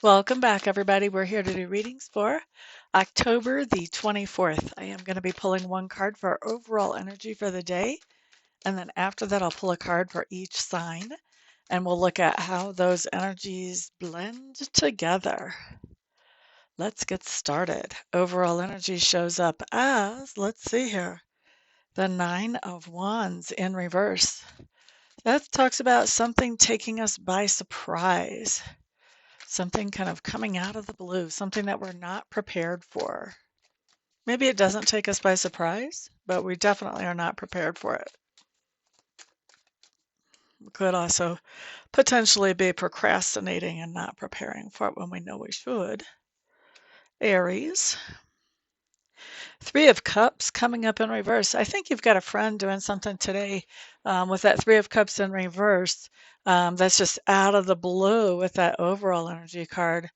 Welcome back, everybody. We're here to do readings for October the 24th. I am going to be pulling one card for our overall energy for the day, and then after that, I'll pull a card for each sign, and we'll look at how those energies blend together. Let's get started. Overall energy shows up as, let's see here, the Nine of Wands in reverse. That talks about something taking us by surprise. Something kind of coming out of the blue, something that we're not prepared for. Maybe it doesn't take us by surprise, but we definitely are not prepared for it. We could also potentially be procrastinating and not preparing for it when we know we should. Aries. Three of Cups coming up in reverse. I think you've got a friend doing something today with that Three of Cups in reverse. That's just out of the blue with that overall energy card.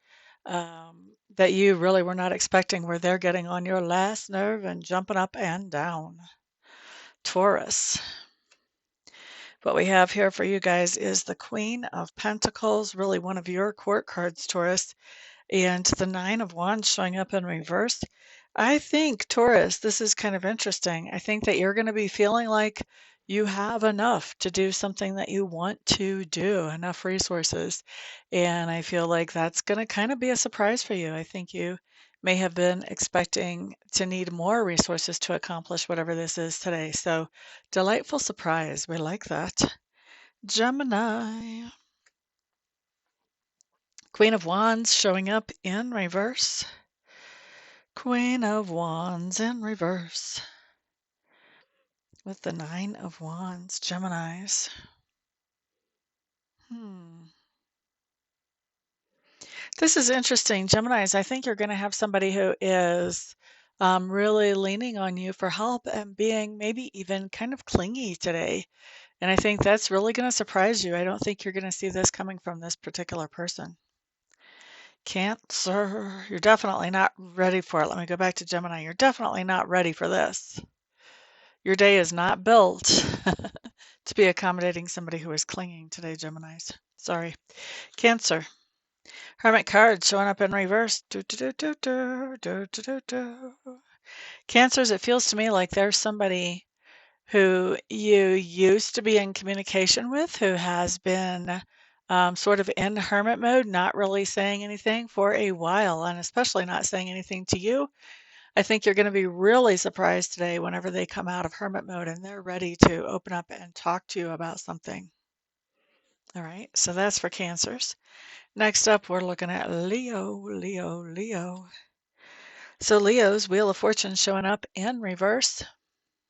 That you really were not expecting, where they're getting on your last nerve and jumping up and down. Taurus. What we have here for you guys is the Queen of Pentacles, really one of your court cards, Taurus, and the Nine of Wands showing up in reverse. I think, Taurus, this is kind of interesting. I think that you're going to be feeling like you have enough to do something that you want to do, enough resources. And I feel like that's going to kind of be a surprise for you. I think you may have been expecting to need more resources to accomplish whatever this is today. So, delightful surprise. We like that. Gemini. Queen of Wands showing up in reverse. Queen of Wands in reverse. With the Nine of Wands, Geminis. This is interesting. Geminis, I think you're going to have somebody who is really leaning on you for help and being maybe even kind of clingy today. And I think that's really going to surprise you. I don't think you're going to see this coming from this particular person. Cancer, you're definitely not ready for it. Let me go back to Gemini. You're definitely not ready for this. Your day is not built to be accommodating somebody who is clinging today, Geminis. Sorry. Cancer. Hermit card showing up in reverse. Cancers, it feels to me like there's somebody who you used to be in communication with who has been sort of in hermit mode, not really saying anything for a while, and especially not saying anything to you. I think you're going to be really surprised today whenever they come out of hermit mode and they're ready to open up and talk to you about something. All right, so that's for Cancers. Next up, we're looking at Leo. So Leo's Wheel of Fortune showing up in reverse.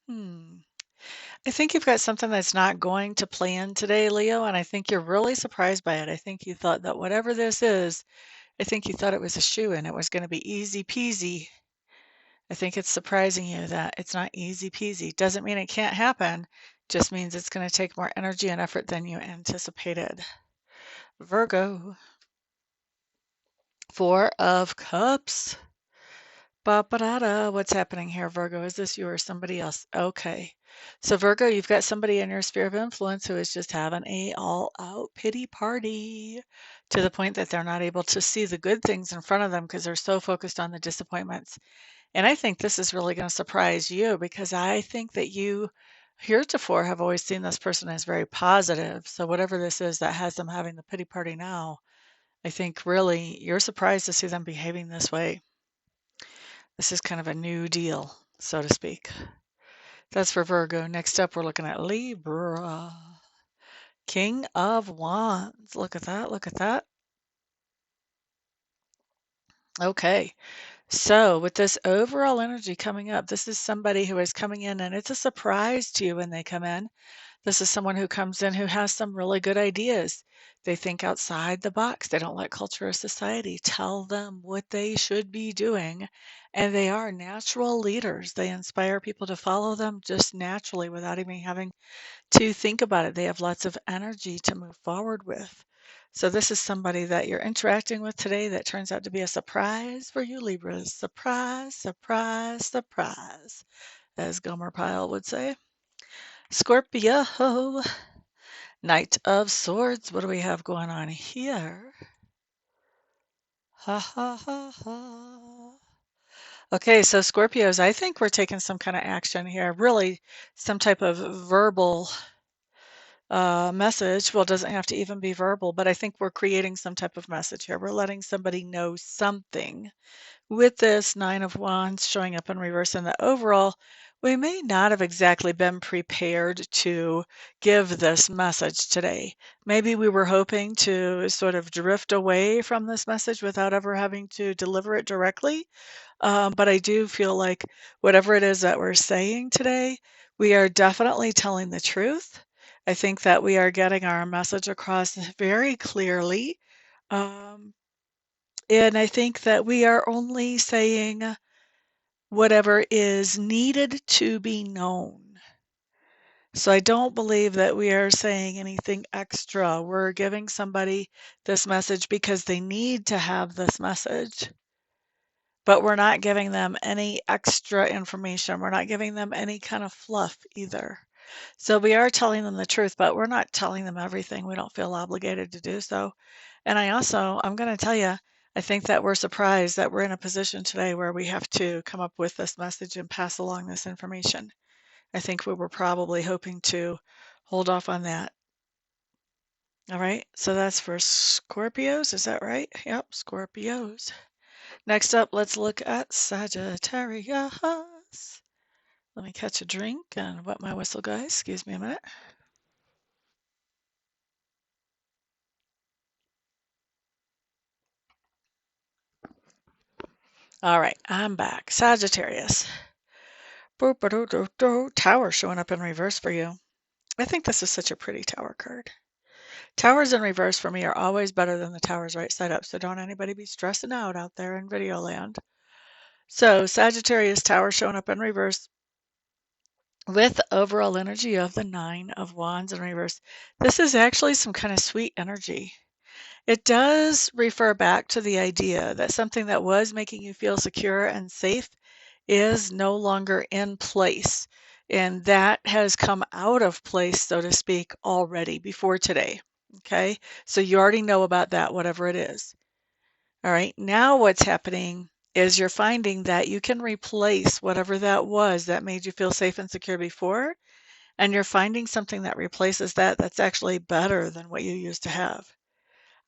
I think you've got something that's not going to plan today, Leo, and I think you're really surprised by it. I think you thought that whatever this is, I think you thought it was a shoo-in. It was going to be easy peasy. I think it's surprising you that it's not easy peasy. Doesn't mean it can't happen, just means it's going to take more energy and effort than you anticipated. Virgo. Four of Cups. Ba-ba-da-da. What's happening here, Virgo? Is this you or somebody else? Okay. So Virgo, you've got somebody in your sphere of influence who is just having a all-out pity party to the point that they're not able to see the good things in front of them because they're so focused on the disappointments. And I think this is really going to surprise you because I think that you heretofore have always seen this person as very positive. So whatever this is that has them having the pity party now, I think really you're surprised to see them behaving this way. This is kind of a new deal, so to speak. That's for Virgo. Next up, we're looking at Libra. King of Wands. Look at that. Look at that. Okay. So with this overall energy coming up, this is somebody who is coming in and it's a surprise to you when they come in. This is someone who comes in who has some really good ideas. They think outside the box. They don't let culture or society tell them what they should be doing. And they are natural leaders. They inspire people to follow them just naturally without even having to think about it. They have lots of energy to move forward with. So this is somebody that you're interacting with today that turns out to be a surprise for you, Libras. Surprise, surprise, surprise, as Gomer Pyle would say. Scorpio, Knight of Swords. What do we have going on here? Ha ha ha ha. Okay, so Scorpios, I think we're taking some kind of action here, really some type of verbal message. Well, it doesn't have to even be verbal, but I think we're creating some type of message here. We're letting somebody know something. With this Nine of Wands showing up in reverse in the overall, we may not have exactly been prepared to give this message today. Maybe we were hoping to sort of drift away from this message without ever having to deliver it directly. But I do feel like whatever it is that we're saying today, we are definitely telling the truth. I think that we are getting our message across very clearly. Um, and I think that we are only saying whatever is needed to be known. So I don't believe that we are saying anything extra. We're giving somebody this message because they need to have this message, but we're not giving them any extra information. We're not giving them any kind of fluff either. So we are telling them the truth, but we're not telling them everything. We don't feel obligated to do so. And I'm going to tell you, I think that we're surprised that we're in a position today where we have to come up with this message and pass along this information. I think we were probably hoping to hold off on that. All right, so that's for Scorpios, is that right? Yep, Scorpios. Next up, let's look at Sagittarius. Let me catch a drink and wet my whistle, guys. Excuse me a minute. All right, I'm back. Sagittarius. Tower showing up in reverse for you. I think this is such a pretty tower card. Towers in reverse for me are always better than the towers right side up, so don't anybody be stressing out there in video land. So Sagittarius tower showing up in reverse with the overall energy of the Nine of Wands in reverse. This is actually some kind of sweet energy. It does refer back to the idea that something that was making you feel secure and safe is no longer in place. And that has come out of place, so to speak, already before today. Okay, so you already know about that, whatever it is. All right, now what's happening is you're finding that you can replace whatever that was that made you feel safe and secure before, and you're finding something that replaces that that's actually better than what you used to have.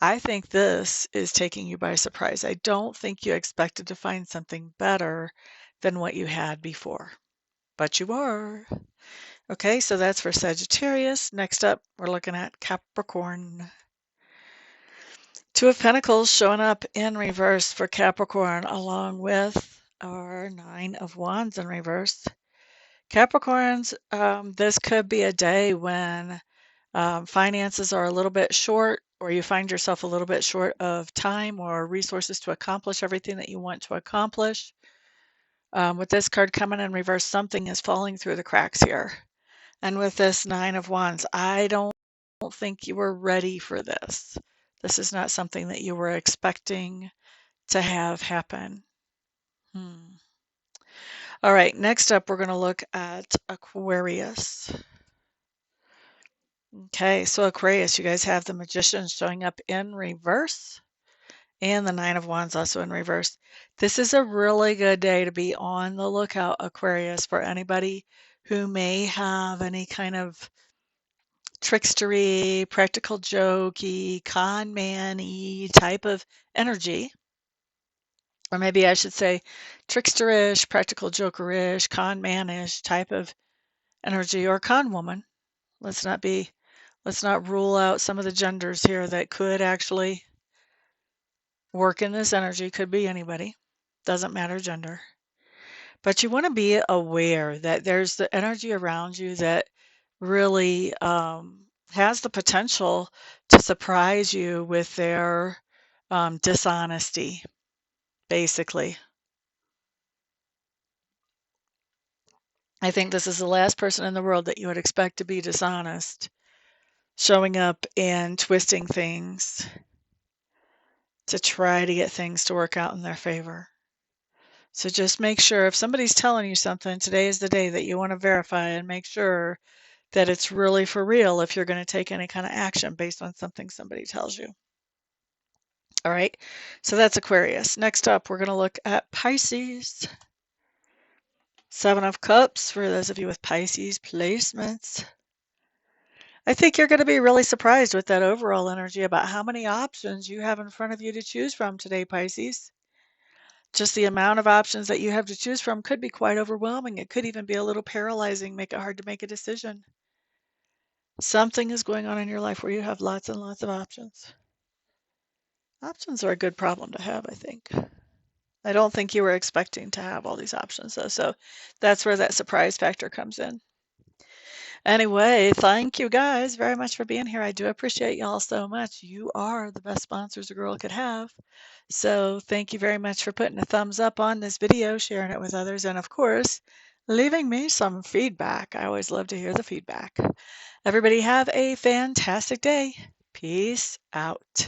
I think this is taking you by surprise. I don't think you expected to find something better than what you had before, but you are. Okay, so that's for Sagittarius. Next up, we're looking at Capricorn. Two of Pentacles showing up in reverse for Capricorn, along with our Nine of Wands in reverse. Capricorns, this could be a day when finances are a little bit short, or you find yourself a little bit short of time or resources to accomplish everything that you want to accomplish. With this card coming in reverse, something is falling through the cracks here. And with this Nine of Wands, I don't think you were ready for this. This is not something that you were expecting to have happen. All right, next up, we're going to look at Aquarius. Okay, so Aquarius, you guys have the Magician showing up in reverse and the Nine of Wands also in reverse. This is a really good day to be on the lookout, Aquarius, for anybody who may have any kind of trickstery, practical jokey, con man-y type of energy. Or maybe I should say tricksterish, practical jokerish, con manish type of energy, or con woman. Let's not rule out some of the genders here that could actually work in this energy. Could be anybody. Doesn't matter gender. But you want to be aware that there's the energy around you that really has the potential to surprise you with their dishonesty, basically. I think this is the last person in the world that you would expect to be dishonest, showing up and twisting things to try to get things to work out in their favor. So just make sure if somebody's telling you something, today is the day that you want to verify and make sure that it's really for real if you're going to take any kind of action based on something somebody tells you. All right, so that's Aquarius. Next up, we're going to look at Pisces. Seven of Cups for those of you with Pisces placements. I think you're going to be really surprised with that overall energy about how many options you have in front of you to choose from today, Pisces. Just the amount of options that you have to choose from could be quite overwhelming. It could even be a little paralyzing, make it hard to make a decision. Something is going on in your life where you have lots and lots of options. Options are a good problem to have, I think. I don't think you were expecting to have all these options, though, so that's where that surprise factor comes in. Anyway, thank you guys very much for being here. I do appreciate y'all so much. You are the best sponsors a girl could have. So thank you very much for putting a thumbs up on this video, sharing it with others, and of course, leaving me some feedback. I always love to hear the feedback. Everybody have a fantastic day. Peace out.